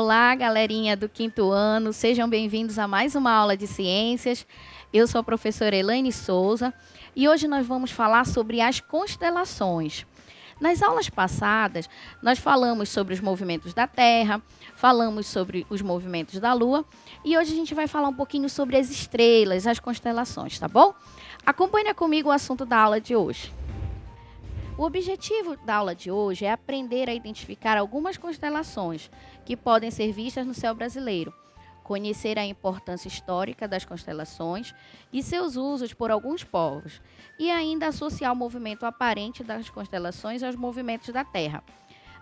Olá, galerinha do quinto ano, sejam bem-vindos a mais uma aula de ciências. Eu sou a professora Elaine Souza e hoje nós vamos falar sobre as constelações. Nas aulas passadas, nós falamos sobre os movimentos da Terra, falamos sobre os movimentos da Lua e hoje a gente vai falar um pouquinho sobre as estrelas, as constelações, tá bom? Acompanhe comigo o assunto da aula de hoje. O objetivo da aula de hoje é aprender a identificar algumas constelações que podem ser vistas no céu brasileiro, conhecer a importância histórica das constelações e seus usos por alguns povos, e ainda associar o movimento aparente das constelações aos movimentos da Terra.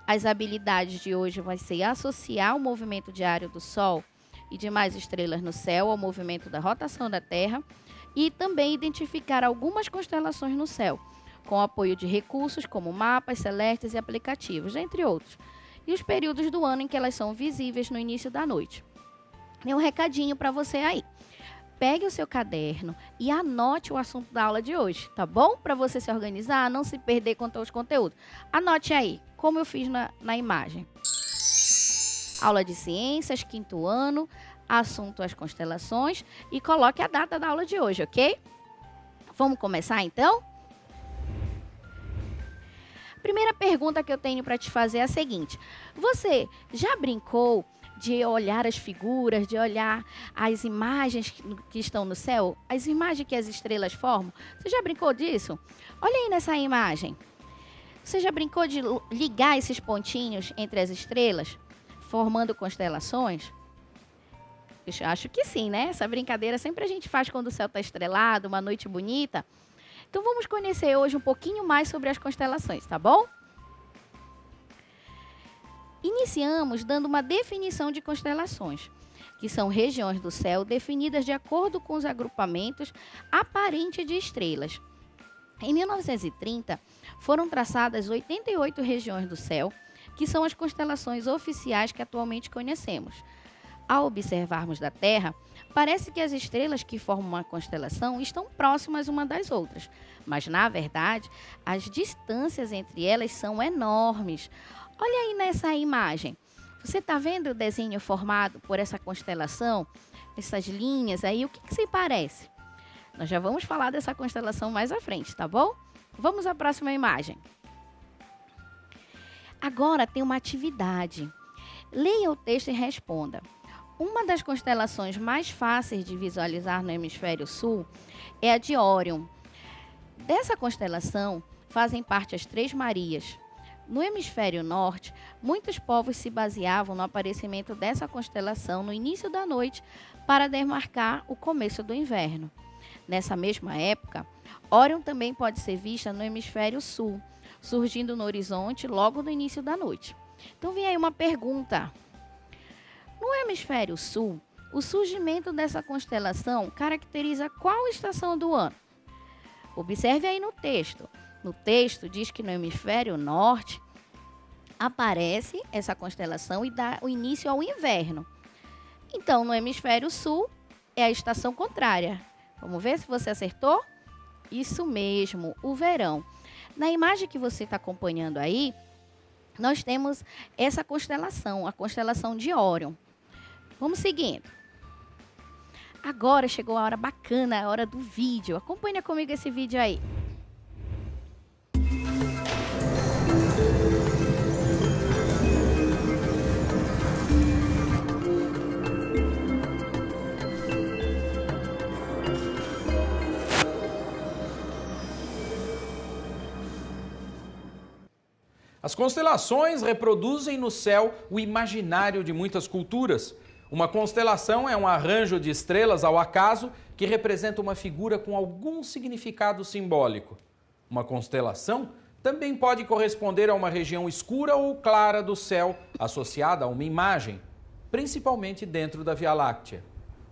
As habilidades de hoje vão ser associar o movimento diário do Sol e demais estrelas no céu ao movimento da rotação da Terra e também identificar algumas constelações no céu, com apoio de recursos como mapas celestes e aplicativos, entre outros, e os períodos do ano em que elas são visíveis no início da noite. Tem um recadinho para você aí. Pegue o seu caderno e anote o assunto da aula de hoje, tá bom? Para você se organizar, não se perder com os conteúdos. Anote aí, como eu fiz na imagem. Aula de ciências, quinto ano, assunto as constelações e coloque a data da aula de hoje, ok? Vamos começar então? Primeira pergunta que eu tenho para te fazer é a seguinte: você já brincou de olhar as figuras, de olhar as imagens que estão no céu, as imagens que as estrelas formam? Você já brincou disso? Olha aí nessa imagem. Você já brincou de ligar esses pontinhos entre as estrelas, formando constelações? Eu acho que sim, né? Essa brincadeira sempre a gente faz quando o céu está estrelado, uma noite bonita. Então vamos conhecer hoje um pouquinho mais sobre as constelações, tá bom? Iniciamos dando uma definição de constelações, que são regiões do céu definidas de acordo com os agrupamentos aparentes de estrelas. Em 1930, foram traçadas 88 regiões do céu, que são as constelações oficiais que atualmente conhecemos. Ao observarmos da Terra, parece que as estrelas que formam uma constelação estão próximas uma das outras, mas, na verdade, as distâncias entre elas são enormes. Olha aí nessa imagem. Você está vendo o desenho formado por essa constelação? Essas linhas aí, o que se parece? Nós já vamos falar dessa constelação mais à frente, tá bom? Vamos à próxima imagem. Agora tem uma atividade. Leia o texto e responda. Uma das constelações mais fáceis de visualizar no hemisfério sul é a de Órion. Dessa constelação fazem parte as Três Marias. No hemisfério norte, muitos povos se baseavam no aparecimento dessa constelação no início da noite para demarcar o começo do inverno. Nessa mesma época, Órion também pode ser vista no hemisfério sul, surgindo no horizonte logo no início da noite. Então vem aí uma pergunta. No hemisfério sul, o surgimento dessa constelação caracteriza qual estação do ano? Observe aí no texto. No texto diz que no hemisfério norte aparece essa constelação e dá o início ao inverno. Então, no hemisfério sul é a estação contrária. Vamos ver se você acertou? Isso mesmo, o verão. Na imagem que você está acompanhando aí, nós temos essa constelação, a constelação de Órion. Vamos seguindo. Agora chegou a hora bacana, a hora do vídeo. Acompanha comigo esse vídeo aí. As constelações reproduzem no céu o imaginário de muitas culturas. Uma constelação é um arranjo de estrelas ao acaso que representa uma figura com algum significado simbólico. Uma constelação também pode corresponder a uma região escura ou clara do céu, associada a uma imagem, principalmente dentro da Via Láctea.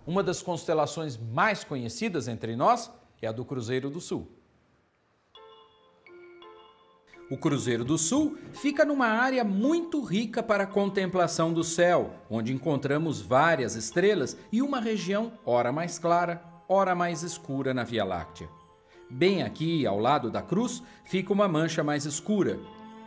Uma das constelações mais conhecidas entre nós é a do Cruzeiro do Sul. O Cruzeiro do Sul fica numa área muito rica para a contemplação do céu, onde encontramos várias estrelas e uma região ora mais clara, ora mais escura na Via Láctea. Bem aqui, ao lado da cruz, fica uma mancha mais escura.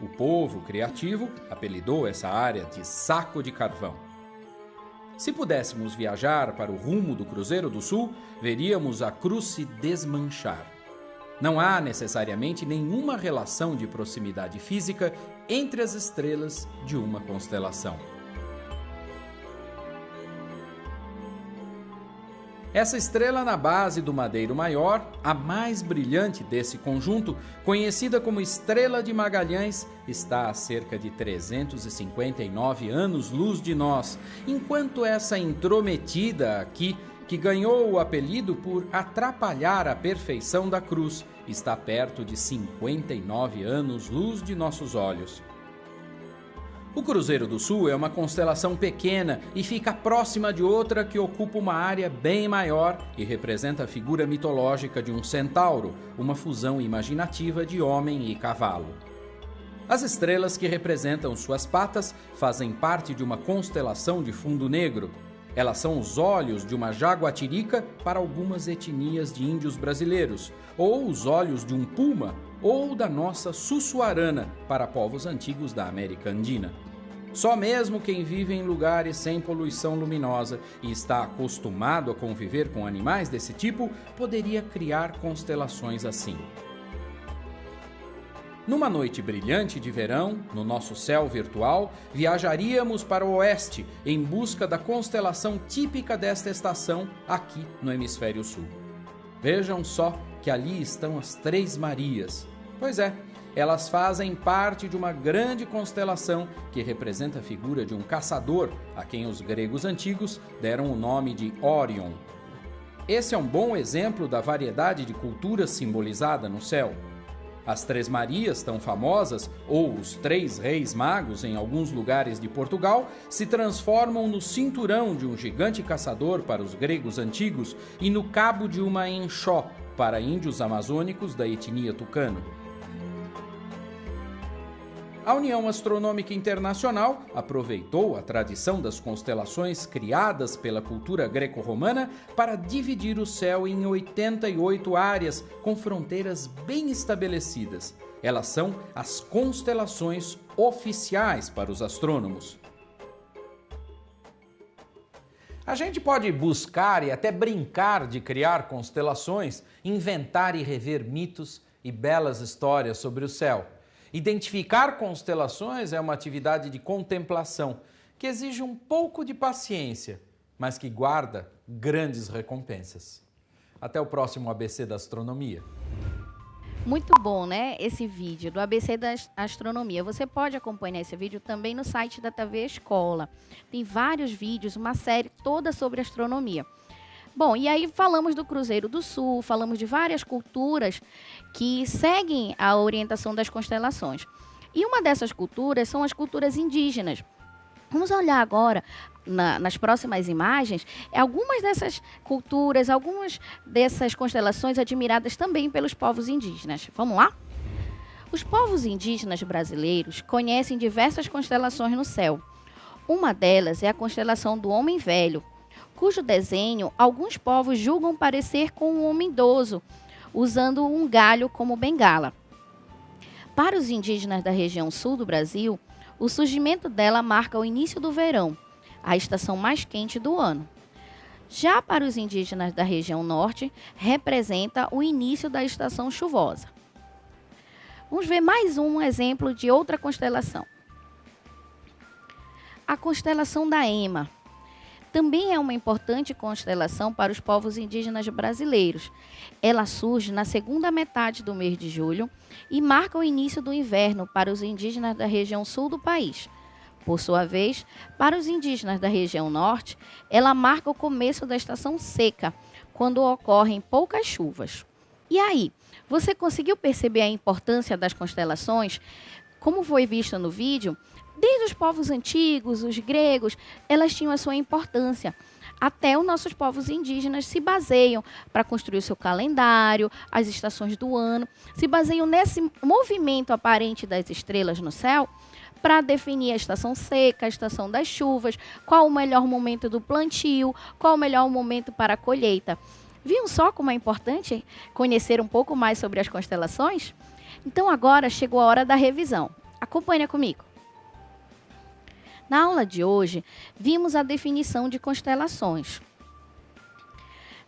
O povo criativo apelidou essa área de saco de carvão. Se pudéssemos viajar para o rumo do Cruzeiro do Sul, veríamos a cruz se desmanchar. Não há necessariamente nenhuma relação de proximidade física entre as estrelas de uma constelação. Essa estrela na base do Madeiro Maior, a mais brilhante desse conjunto, conhecida como Estrela de Magalhães, está a cerca de 359 anos-luz de nós, enquanto essa intrometida aqui, que ganhou o apelido por atrapalhar a perfeição da cruz, está perto de 59 anos-luz de nossos olhos. O Cruzeiro do Sul é uma constelação pequena e fica próxima de outra que ocupa uma área bem maior e representa a figura mitológica de um centauro, uma fusão imaginativa de homem e cavalo. As estrelas que representam suas patas fazem parte de uma constelação de fundo negro. Elas são os olhos de uma jaguatirica para algumas etnias de índios brasileiros, ou os olhos de um puma, ou da nossa sussuarana para povos antigos da América Andina. Só mesmo quem vive em lugares sem poluição luminosa e está acostumado a conviver com animais desse tipo poderia criar constelações assim. Numa noite brilhante de verão, no nosso céu virtual, viajaríamos para o oeste em busca da constelação típica desta estação aqui no Hemisfério Sul. Vejam só que ali estão as Três Marias. Pois é, elas fazem parte de uma grande constelação que representa a figura de um caçador, a quem os gregos antigos deram o nome de Órion. Esse é um bom exemplo da variedade de cultura simbolizada no céu. As Três Marias, tão famosas, ou os Três Reis Magos em alguns lugares de Portugal, se transformam no cinturão de um gigante caçador para os gregos antigos e no cabo de uma enxó para índios amazônicos da etnia tucano. A União Astronômica Internacional aproveitou a tradição das constelações criadas pela cultura greco-romana para dividir o céu em 88 áreas com fronteiras bem estabelecidas. Elas são as constelações oficiais para os astrônomos. A gente pode buscar e até brincar de criar constelações, inventar e rever mitos e belas histórias sobre o céu. Identificar constelações é uma atividade de contemplação que exige um pouco de paciência, mas que guarda grandes recompensas. Até o próximo ABC da Astronomia. Muito bom, né? Esse vídeo do ABC da Astronomia. Você pode acompanhar esse vídeo também no site da TV Escola. Tem vários vídeos, uma série toda sobre astronomia. Bom, e aí falamos do Cruzeiro do Sul, falamos de várias culturas que seguem a orientação das constelações. E uma dessas culturas são as culturas indígenas. Vamos olhar agora, nas próximas imagens, algumas dessas culturas, algumas dessas constelações admiradas também pelos povos indígenas. Vamos lá? Os povos indígenas brasileiros conhecem diversas constelações no céu. Uma delas é a constelação do Homem Velho, cujo desenho alguns povos julgam parecer com um homem idoso, usando um galho como bengala. Para os indígenas da região sul do Brasil, o surgimento dela marca o início do verão, a estação mais quente do ano. Já para os indígenas da região norte, representa o início da estação chuvosa. Vamos ver mais um exemplo de outra constelação. A constelação da Ema. Também é uma importante constelação para os povos indígenas brasileiros. Ela surge na segunda metade do mês de julho e marca o início do inverno para os indígenas da região sul do país. Por sua vez, para os indígenas da região norte, ela marca o começo da estação seca, quando ocorrem poucas chuvas. E aí, você conseguiu perceber a importância das constelações? Como foi visto no vídeo, desde os povos antigos, os gregos, elas tinham a sua importância. Até os nossos povos indígenas se baseiam para construir o seu calendário, as estações do ano, se baseiam nesse movimento aparente das estrelas no céu para definir a estação seca, a estação das chuvas, qual o melhor momento do plantio, qual o melhor momento para a colheita. Viram só como é importante conhecer um pouco mais sobre as constelações? Então agora chegou a hora da revisão. Acompanha comigo. Na aula de hoje, vimos a definição de constelações.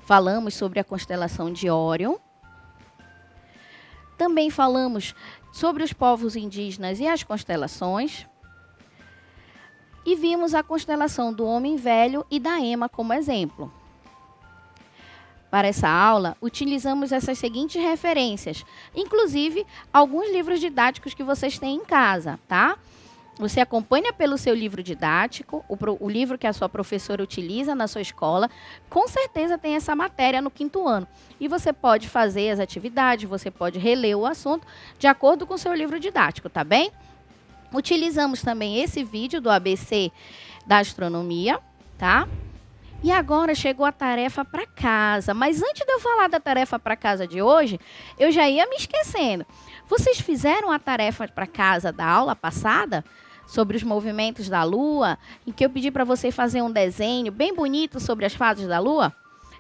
Falamos sobre a constelação de Órion. Também falamos sobre os povos indígenas e as constelações. E vimos a constelação do Homem Velho e da Ema como exemplo. Para essa aula, utilizamos essas seguintes referências, inclusive alguns livros didáticos que vocês têm em casa, tá? Você acompanha pelo seu livro didático, o livro que a sua professora utiliza na sua escola, com certeza tem essa matéria no 5º ano. E você pode fazer as atividades, você pode reler o assunto de acordo com o seu livro didático, tá bem? Utilizamos também esse vídeo do ABC da astronomia, tá? E agora chegou a tarefa para casa. Mas antes de eu falar da tarefa para casa de hoje, eu já ia me esquecendo. Vocês fizeram a tarefa para casa da aula passada? Sobre os movimentos da Lua? Em que eu pedi para você fazer um desenho bem bonito sobre as fases da Lua?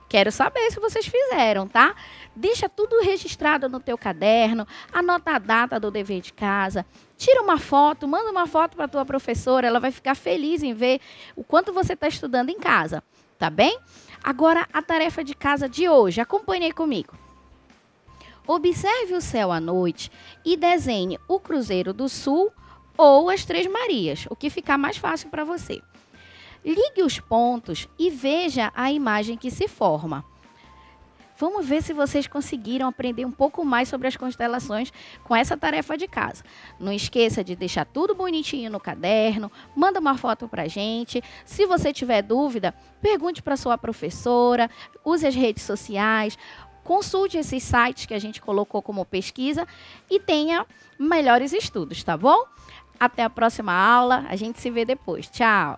Quero saber se vocês fizeram, tá? Deixa tudo registrado no teu caderno, anota a data do dever de casa, tira uma foto, manda uma foto para a tua professora, ela vai ficar feliz em ver o quanto você está estudando em casa, tá bem? Agora, a tarefa de casa de hoje, acompanhe comigo. Observe o céu à noite e desenhe o Cruzeiro do Sul ou as Três Marias, o que ficar mais fácil para você. Ligue os pontos e veja a imagem que se forma. Vamos ver se vocês conseguiram aprender um pouco mais sobre as constelações com essa tarefa de casa. Não esqueça de deixar tudo bonitinho no caderno, manda uma foto para a gente. Se você tiver dúvida, pergunte para sua professora, use as redes sociais, consulte esses sites que a gente colocou como pesquisa e tenha melhores estudos, tá bom? Até a próxima aula, a gente se vê depois. Tchau!